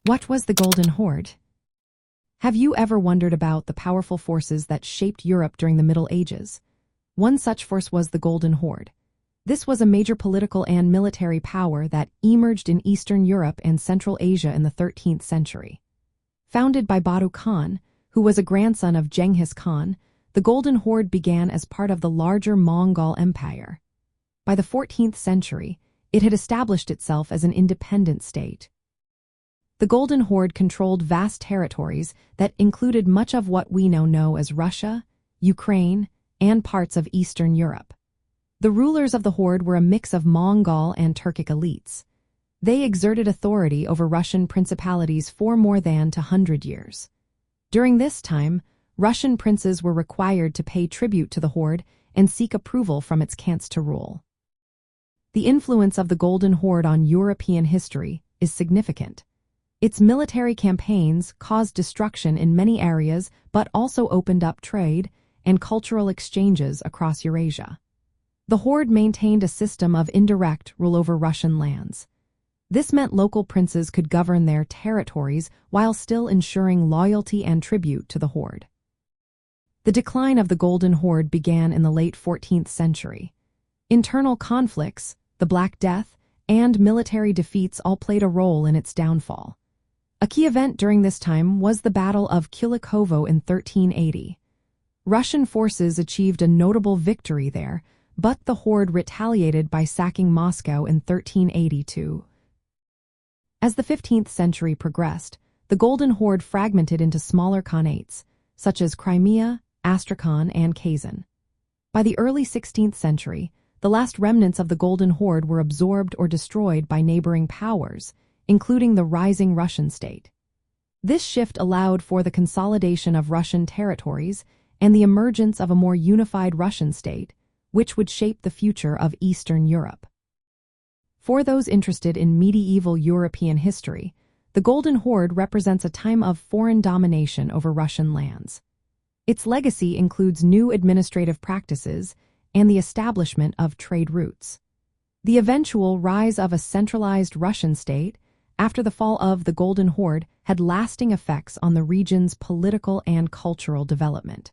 What was the Golden Horde? Have you ever wondered about the powerful forces that shaped Europe during the Middle Ages? One such force was the Golden Horde. This was a major political and military power that emerged in Eastern Europe and Central Asia in the 13th century. Founded by Batu Khan, who was a grandson of Genghis Khan, the Golden Horde began as part of the larger Mongol Empire. By the 14th century, it had established itself as an independent state. The Golden Horde controlled vast territories that included much of what we now know as Russia, Ukraine, and parts of Eastern Europe. The rulers of the Horde were a mix of Mongol and Turkic elites. They exerted authority over Russian principalities for more than 100 years. During this time, Russian princes were required to pay tribute to the Horde and seek approval from its khans to rule. The influence of the Golden Horde on European history is significant. Its military campaigns caused destruction in many areas but also opened up trade and cultural exchanges across Eurasia. The Horde maintained a system of indirect rule over Russian lands. This meant local princes could govern their territories while still ensuring loyalty and tribute to the Horde. The decline of the Golden Horde began in the late 14th century. Internal conflicts, the Black Death, and military defeats all played a role in its downfall. A key event during this time was the Battle of Kulikovo in 1380. Russian forces achieved a notable victory there, but the Horde retaliated by sacking Moscow in 1382. As the 15th century progressed, the Golden Horde fragmented into smaller Khanates, such as Crimea, Astrakhan, and Kazan. By the early 16th century, the last remnants of the Golden Horde were absorbed or destroyed by neighboring powers, including the rising Russian state. This shift allowed for the consolidation of Russian territories and the emergence of a more unified Russian state, which would shape the future of Eastern Europe. For those interested in medieval European history, the Golden Horde represents a time of foreign domination over Russian lands. Its legacy includes new administrative practices and the establishment of trade routes. The eventual rise of a centralized Russian state after the fall of the Golden Horde had lasting effects on the region's political and cultural development.